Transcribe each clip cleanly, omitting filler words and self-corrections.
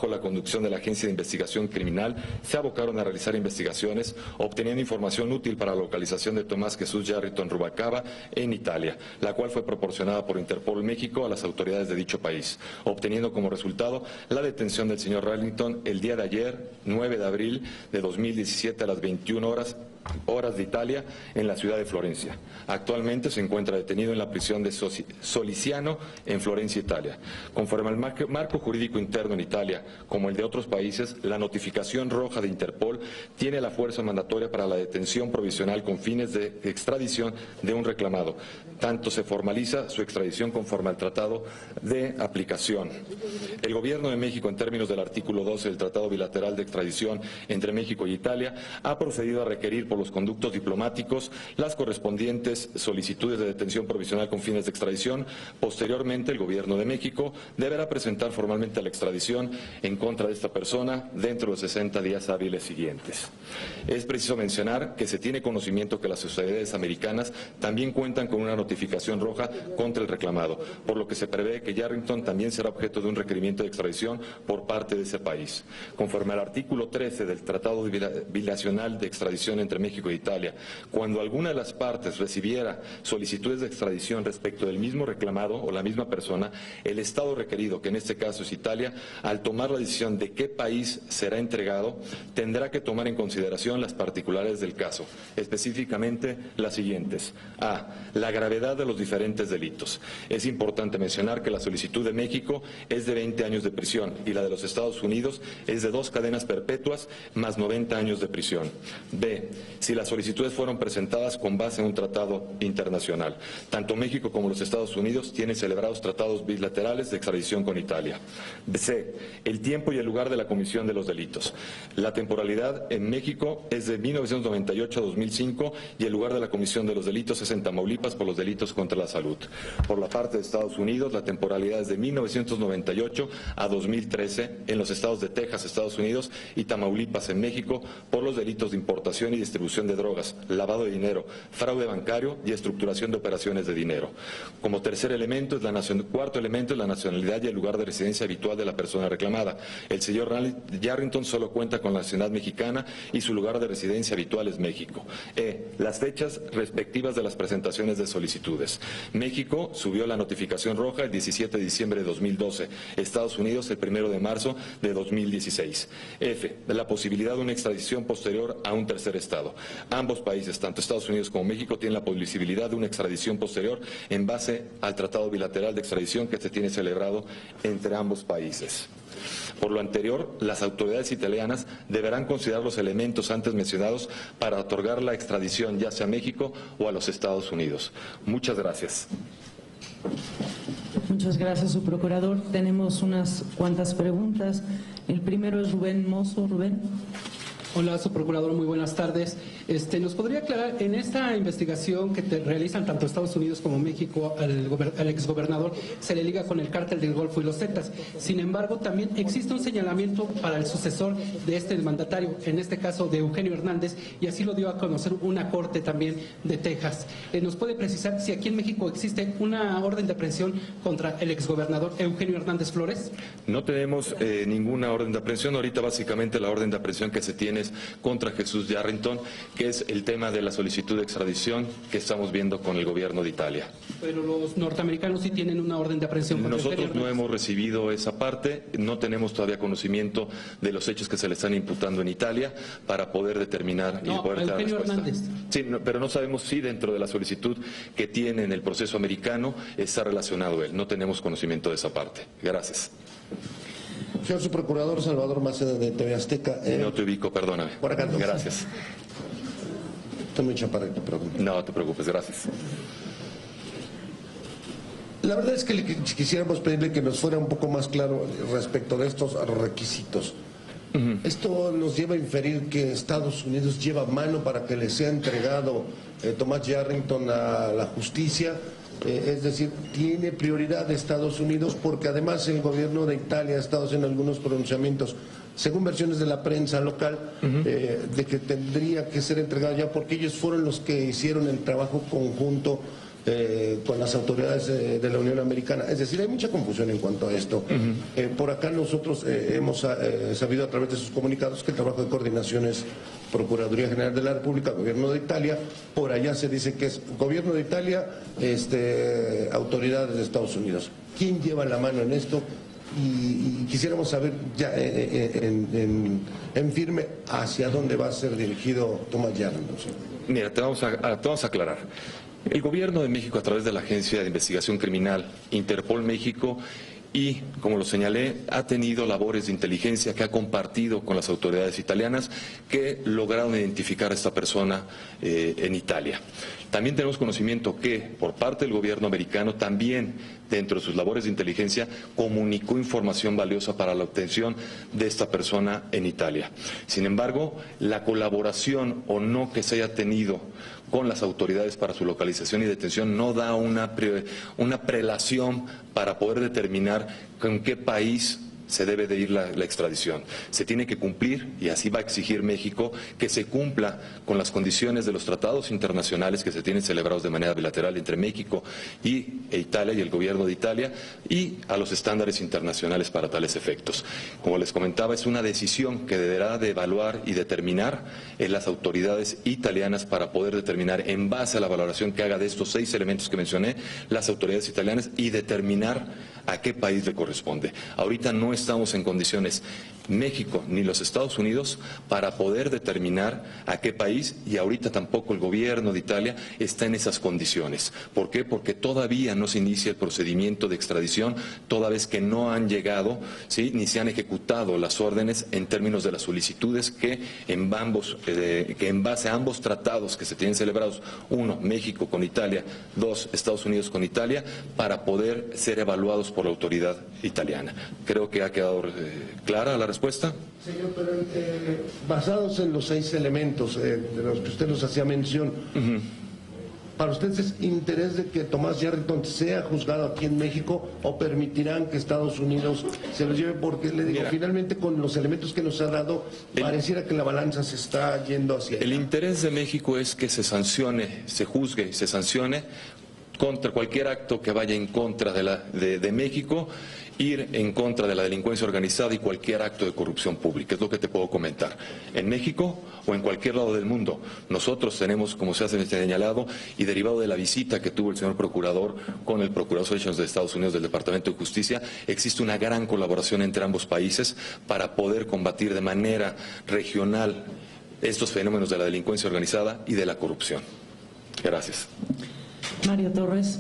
bajo la conducción de la Agencia de Investigación Criminal, se abocaron a realizar investigaciones, obteniendo información útil para la localización de Tomás Jesús Yarrington Rubalcaba en Italia, la cual fue proporcionada por Interpol México a las autoridades de dicho país, obteniendo como resultado la detención del señor Yarrington el día de ayer, 9 de abril de 2017 a las 21 horas de Italia, en la ciudad de Florencia. Actualmente se encuentra detenido en la prisión de Soliciano, en Florencia, Italia. Conforme al marco jurídico interno en Italia, como el de otros países, la notificación roja de Interpol tiene la fuerza mandatoria para la detención provisional con fines de extradición de un reclamado. Tanto se formaliza su extradición conforme al Tratado de Aplicación. El Gobierno de México, en términos del artículo 12 del Tratado Bilateral de Extradición entre México y Italia, ha procedido a requerir por los conductos diplomáticos las correspondientes solicitudes de detención provisional con fines de extradición. Posteriormente, el Gobierno de México deberá presentar formalmente la extradición en contra de esta persona dentro de los 60 días hábiles siguientes. Es preciso mencionar que se tiene conocimiento que las autoridades americanas también cuentan con una notificación roja contra el reclamado, por lo que se prevé que Yarrington también será objeto de un requerimiento de extradición por parte de ese país. Conforme al artículo 13 del Tratado Bilateral de Extradición entre México e Italia, cuando alguna de las partes recibiera solicitudes de extradición respecto del mismo reclamado o la misma persona, el Estado requerido, que en este caso es Italia, al tomar la decisión de qué país será entregado, tendrá que tomar en consideración las particularidades del caso, específicamente las siguientes. A. La gravedad de los diferentes delitos. Es importante mencionar que la solicitud de México es de 20 años de prisión y la de los Estados Unidos es de 2 cadenas perpetuas más 90 años de prisión. B. Si las solicitudes fueron presentadas con base en un tratado internacional. Tanto México como los Estados Unidos tienen celebrados tratados bilaterales de extradición con Italia. C. El tiempo y el lugar de la comisión de los delitos. La temporalidad en México es de 1998 a 2005 y el lugar de la comisión de los delitos es en Tamaulipas por los delitos contra la salud. Por la parte de Estados Unidos, la temporalidad es de 1998 a 2013 en los estados de Texas, Estados Unidos, y Tamaulipas, en México, por los delitos de importación y distribución de drogas, lavado de dinero, fraude bancario y estructuración de operaciones de dinero. Como cuarto elemento es la nacionalidad y el lugar de residencia habitual de la persona reclamada. El señor Yarrington solo cuenta con la nacionalidad mexicana y su lugar de residencia habitual es México. Las fechas respectivas de las presentaciones de solicitudes. México subió la notificación roja el 17 de diciembre de 2012, Estados Unidos el 1 de marzo de 2016. F. La posibilidad de una extradición posterior a un tercer estado. Ambos países, tanto Estados Unidos como México, tienen la posibilidad de una extradición posterior en base al Tratado Bilateral de Extradición que se tiene celebrado entre ambos países. Por lo anterior, las autoridades italianas deberán considerar los elementos antes mencionados para otorgar la extradición ya sea a México o a los Estados Unidos. Muchas gracias. Muchas gracias, su procurador. Tenemos unas cuantas preguntas. El primero es Rubén Mozo. Rubén. Hola, su procurador, muy buenas tardes. ¿Nos podría aclarar, en esta investigación que realizan tanto Estados Unidos como México al exgobernador, se le liga con el cártel del Golfo y los Zetas? Sin embargo, también existe un señalamiento para el sucesor de este mandatario, en este caso de Eugenio Hernández, y así lo dio a conocer una corte también de Texas. ¿Nos puede precisar si aquí en México existe una orden de aprehensión contra el exgobernador Eugenio Hernández Flores? No tenemos ninguna orden de aprehensión. Ahorita básicamente la orden de aprehensión que se tiene es contra Jesús Yarrington, que es el tema de la solicitud de extradición que estamos viendo con el gobierno de Italia. Pero los norteamericanos sí tienen una orden de aprehensión. Nosotros no hemos recibido esa parte, no tenemos todavía conocimiento de los hechos que se le están imputando en Italia para poder determinar y poder dar respuesta. Hernández. Sí, pero no sabemos si dentro de la solicitud que tiene en el proceso americano está relacionado él. No tenemos conocimiento de esa parte. Gracias. Señor subprocurador Salvador Maceda, de TV Azteca. No te ubico, perdóname. Por acá, entonces. Gracias. Estoy muy chaparrito, perdón. No te preocupes, gracias. La verdad es que quisiéramos pedirle que nos fuera un poco más claro respecto de estos requisitos. Esto nos lleva a inferir que Estados Unidos lleva mano para que le sea entregado Tomás Yarrington a la justicia. Es decir, tiene prioridad de Estados Unidos porque además el gobierno de Italia ha estado haciendo algunos pronunciamientos, según versiones de la prensa local, de que tendría que ser entregado ya porque ellos fueron los que hicieron el trabajo conjunto con las autoridades de la Unión Americana. Es decir, hay mucha confusión en cuanto a esto. Por acá nosotros hemos sabido a través de sus comunicados que el trabajo de coordinación es Procuraduría General de la República, Gobierno de Italia. Por allá se dice que es Gobierno de Italia, autoridades de Estados Unidos. ¿Quién lleva la mano en esto? Y quisiéramos saber ya en firme hacia dónde va a ser dirigido Thomas Yarrington. Mira, te vamos a aclarar. El Gobierno de México, a través de la Agencia de Investigación Criminal, Interpol México, y, como lo señalé, ha tenido labores de inteligencia que ha compartido con las autoridades italianas que lograron identificar a esta persona en Italia. También tenemos conocimiento que, por parte del gobierno americano, también dentro de sus labores de inteligencia, comunicó información valiosa para la obtención de esta persona en Italia. Sin embargo, la colaboración o no que se haya tenido con las autoridades para su localización y detención no da una prelación para poder determinar con qué país se debe de ir la extradición. Se tiene que cumplir, y así va a exigir México, que se cumpla con las condiciones de los tratados internacionales que se tienen celebrados de manera bilateral entre México e Italia y el gobierno de Italia, y a los estándares internacionales para tales efectos. Como les comentaba, es una decisión que deberá de evaluar y determinar en las autoridades italianas para poder determinar, en base a la valoración que haga de estos 6 elementos que mencioné, las autoridades italianas, y determinar a qué país le corresponde. Ahorita no estamos en condiciones, México ni los Estados Unidos, para poder determinar a qué país, y ahorita tampoco el gobierno de Italia está en esas condiciones. ¿Por qué? Porque todavía no se inicia el procedimiento de extradición, toda vez que no han llegado, ¿sí?, ni se han ejecutado las órdenes en términos de las solicitudes que en base a ambos tratados que se tienen celebrados, 1, México con Italia, 2, Estados Unidos con Italia, para poder ser evaluados por la autoridad italiana. Creo que ha quedado clara la respuesta. Señor, pero basados en los 6 elementos de los que usted nos hacía mención, ¿para ustedes es interés de que Thomas Yarrington sea juzgado aquí en México o permitirán que Estados Unidos se lo lleve? Porque le digo, finalmente con los elementos que nos ha dado, pareciera que la balanza se está yendo hacia allá. El interés de México es que se sancione, se juzgue y se sancione contra cualquier acto que vaya en contra de México, ir en contra de la delincuencia organizada y cualquier acto de corrupción pública. Es lo que te puedo comentar. En México o en cualquier lado del mundo, nosotros tenemos, como se ha señalado, y derivado de la visita que tuvo el señor procurador con el Procurador de Estados Unidos del Departamento de Justicia, existe una gran colaboración entre ambos países para poder combatir de manera regional estos fenómenos de la delincuencia organizada y de la corrupción. Gracias. Mario Torres.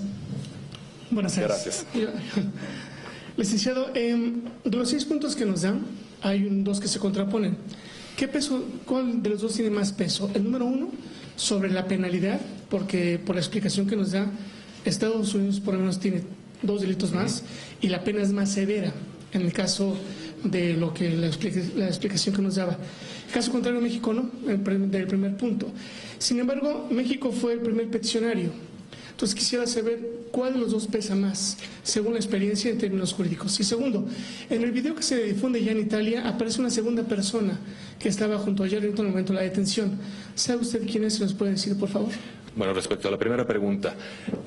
Buenas tardes. Gracias. Licenciado, de los 6 puntos que nos dan, hay 2 que se contraponen. ¿Qué peso, cuál de los 2 tiene más peso? El número 1, sobre la penalidad, porque por la explicación que nos da, Estados Unidos por lo menos tiene 2 delitos más y la pena es más severa en el caso de lo que la explicación que nos daba. Caso contrario, México no, del primer punto. Sin embargo, México fue el primer peticionario. Entonces quisiera saber cuál de los 2 pesa más, según la experiencia en términos jurídicos. Y segundo, en el video que se difunde ya en Italia aparece una segunda persona que estaba junto a Yarrington en el momento de la detención. ¿Sabe usted quién es? ¿Se nos puede decir, por favor? Bueno, respecto a la primera pregunta,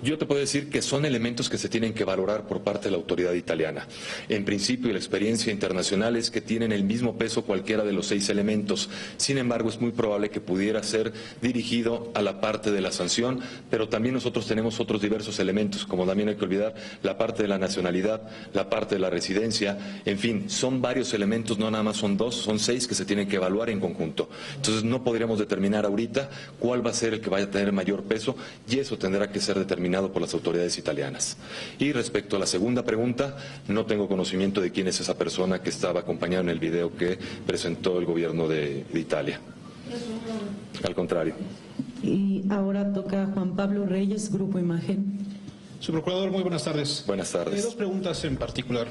yo te puedo decir que son elementos que se tienen que valorar por parte de la autoridad italiana. En principio, la experiencia internacional es que tienen el mismo peso cualquiera de los 6 elementos. Sin embargo, es muy probable que pudiera ser dirigido a la parte de la sanción, pero también nosotros tenemos otros diversos elementos, como también hay que olvidar la parte de la nacionalidad, la parte de la residencia, en fin, son varios elementos, no nada más son 2, son 6 que se tienen que evaluar en conjunto. Entonces, no podríamos determinar ahorita cuál va a ser el que vaya a tener mayor peso, y eso tendrá que ser determinado por las autoridades italianas. Y respecto a la segunda pregunta, no tengo conocimiento de quién es esa persona que estaba acompañada en el video que presentó el gobierno de Italia. Al contrario. Y ahora toca Juan Pablo Reyes, Grupo Imagen. Señor Procurador, muy buenas tardes. Buenas tardes. 2 preguntas en particular.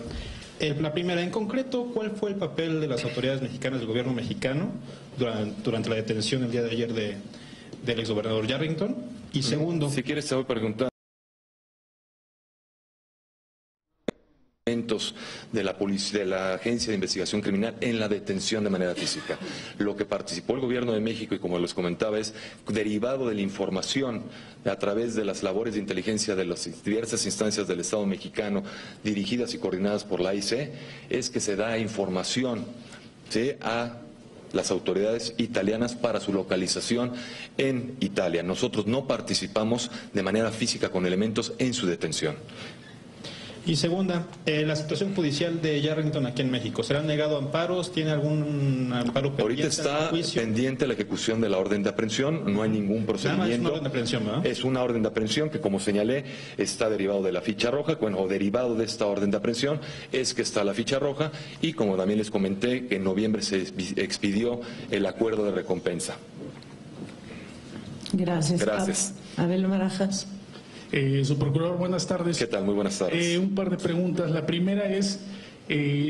La primera, en concreto, ¿cuál fue el papel de las autoridades mexicanas del gobierno mexicano durante la detención el día de ayer del exgobernador Yarrington? Y segundo... Si quieres te voy a preguntar elementos de la policía, de la Agencia de Investigación Criminal en la detención de manera física. Lo que participó el Gobierno de México, y como les comentaba, es derivado de la información a través de las labores de inteligencia de las diversas instancias del Estado mexicano dirigidas y coordinadas por la AIC, es que se da información, ¿sí?, a las autoridades italianas para su localización en Italia. Nosotros no participamos de manera física con elementos en su detención. Y segunda, la situación judicial de Yarrington aquí en México. ¿Serán negado amparos? ¿Tiene algún amparo pendiente? Ahorita está pendiente la ejecución de la orden de aprehensión. No hay ningún procedimiento. Es una orden de aprehensión, ¿verdad? Es una orden de aprehensión que, como señalé, está derivado de la ficha roja. Bueno, o derivado de esta orden de aprehensión es que está la ficha roja, y como también les comenté, que en noviembre se expidió el acuerdo de recompensa. Gracias. Gracias. Abel Barajas. Subprocurador, buenas tardes. ¿Qué tal? Muy buenas tardes. Un par de preguntas. La primera es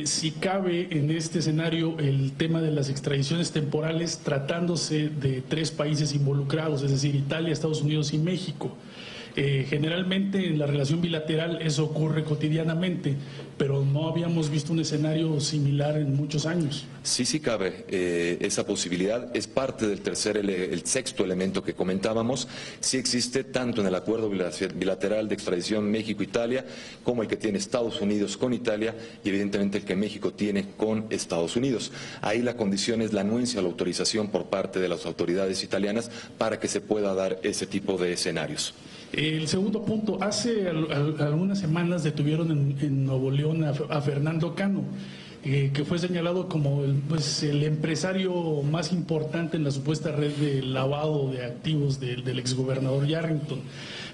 si cabe en este escenario el tema de las extradiciones temporales tratándose de 3 países involucrados, es decir, Italia, Estados Unidos y México. Generalmente en la relación bilateral eso ocurre cotidianamente, pero no habíamos visto un escenario similar en muchos años. Sí cabe esa posibilidad. Es parte del el sexto elemento que comentábamos. Sí existe tanto en el acuerdo bilateral de extradición México-Italia como el que tiene Estados Unidos con Italia, y evidentemente el que México tiene con Estados Unidos. Ahí la condición es la anuencia o la autorización por parte de las autoridades italianas para que se pueda dar ese tipo de escenarios. El segundo punto, hace algunas semanas detuvieron en Nuevo León a Fernando Cano, que fue señalado como el empresario más importante en la supuesta red de lavado de activos del exgobernador Yarrington.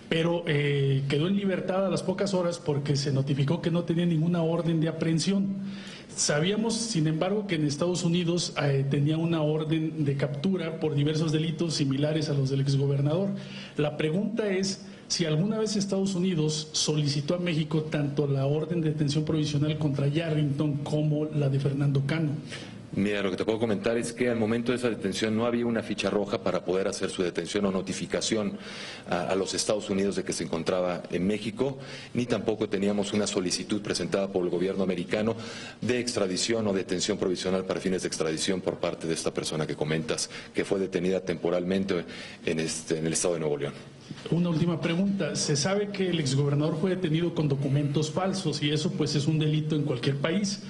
Pero quedó en libertad a las pocas horas porque se notificó que no tenía ninguna orden de aprehensión. Sabíamos, sin embargo, que en Estados Unidos tenía una orden de captura por diversos delitos similares a los del exgobernador. La pregunta es si alguna vez Estados Unidos solicitó a México tanto la orden de detención provisional contra Yarrington como la de Fernando Cano. Mira, lo que te puedo comentar es que al momento de esa detención no había una ficha roja para poder hacer su detención o notificación a los Estados Unidos de que se encontraba en México, ni tampoco teníamos una solicitud presentada por el gobierno americano de extradición o detención provisional para fines de extradición por parte de esta persona que comentas, que fue detenida temporalmente en el estado de Nuevo León. Una última pregunta. Se sabe que el exgobernador fue detenido con documentos falsos y eso pues es un delito en cualquier país.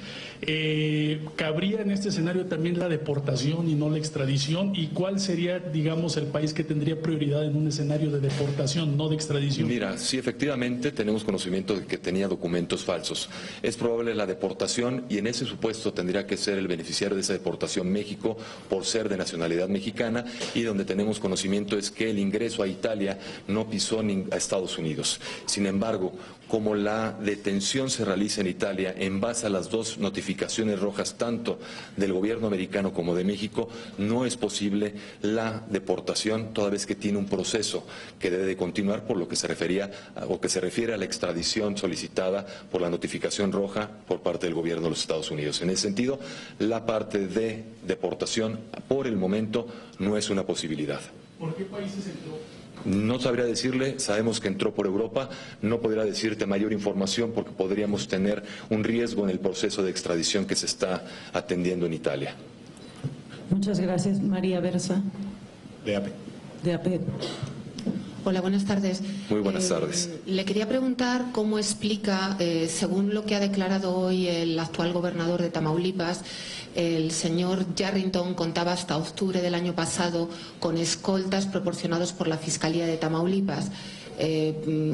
¿Cabría en este escenario también la deportación y no la extradición? ¿Y cuál sería, digamos, el país que tendría prioridad en un escenario de deportación, no de extradición? Mira, sí, efectivamente tenemos conocimiento de que tenía documentos falsos. Es probable la deportación, y en ese supuesto tendría que ser el beneficiario de esa deportación México por ser de nacionalidad mexicana, y donde tenemos conocimiento es que el ingreso a Italia no pisó a Estados Unidos. Sin embargo, como la detención se realiza en Italia en base a las 2 notificaciones rojas, tanto del gobierno americano como de México, no es posible la deportación, toda vez que tiene un proceso que debe de continuar, por lo que se refería o que se refiere a la extradición solicitada por la notificación roja por parte del gobierno de los Estados Unidos. En ese sentido, la parte de deportación por el momento no es una posibilidad. ¿Por qué países entró? No sabría decirle, sabemos que entró por Europa, no podría decirte mayor información porque podríamos tener un riesgo en el proceso de extradición que se está atendiendo en Italia. Muchas gracias. María Versa. De AP. De AP. Hola, buenas tardes. Muy buenas tardes. Le quería preguntar cómo explica, según lo que ha declarado hoy el actual gobernador de Tamaulipas, el señor Yarrington contaba hasta octubre del año pasado con escoltas proporcionados por la Fiscalía de Tamaulipas,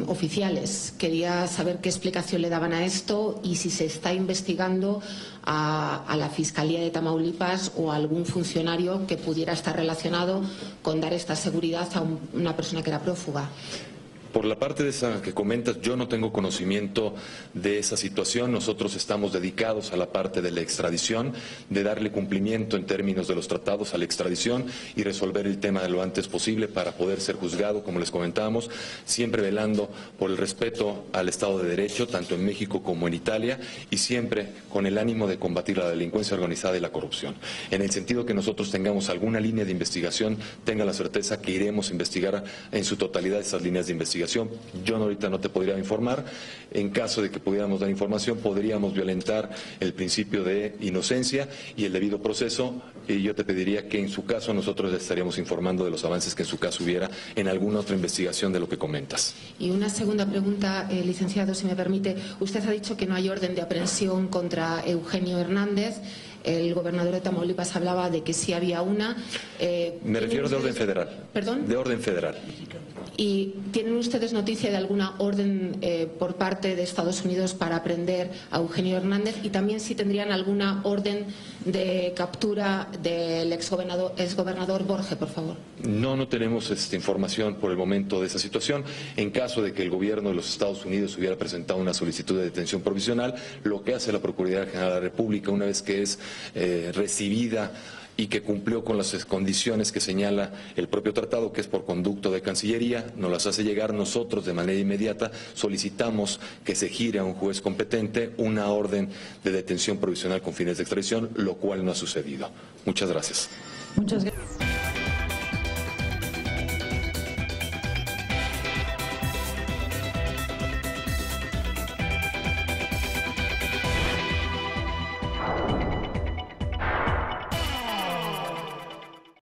oficiales. Quería saber qué explicación le daban a esto y si se está investigando a la Fiscalía de Tamaulipas o a algún funcionario que pudiera estar relacionado con dar esta seguridad a una persona que era prófuga. Por la parte de esa que comentas, yo no tengo conocimiento de esa situación. Nosotros estamos dedicados a la parte de la extradición, de darle cumplimiento en términos de los tratados a la extradición y resolver el tema lo antes posible para poder ser juzgado, como les comentábamos, siempre velando por el respeto al Estado de Derecho, tanto en México como en Italia, y siempre con el ánimo de combatir la delincuencia organizada y la corrupción. En el sentido que nosotros tengamos alguna línea de investigación, tenga la certeza que iremos a investigar en su totalidad esas líneas de investigación investigación. Yo ahorita no te podría informar. En caso de que pudiéramos dar información, podríamos violentar el principio de inocencia y el debido proceso. Y yo te pediría que en su caso nosotros le estaríamos informando de los avances que en su caso hubiera en alguna otra investigación de lo que comentas. Y una segunda pregunta, licenciado, si me permite. Usted ha dicho que no hay orden de aprehensión contra Eugenio Hernández. El gobernador de Tamaulipas hablaba de que sí había una. Me refiero de orden federal. ¿Perdón? De orden federal. ¿Y tienen ustedes noticia de alguna orden por parte de Estados Unidos para aprehender a Eugenio Hernández? Y también si tendrían alguna orden de captura del exgobernador Borge, por favor. No tenemos información por el momento de esa situación. En caso de que el gobierno de los Estados Unidos hubiera presentado una solicitud de detención provisional, lo que hace la Procuraduría General de la República, una vez que es recibida y que cumplió con las condiciones que señala el propio tratado, que es por conducto de Cancillería, nos las hace llegar. Nosotros de manera inmediata solicitamos que se gire a un juez competente una orden de detención provisional con fines de extradición, lo cual no ha sucedido. Muchas gracias. Muchas gracias.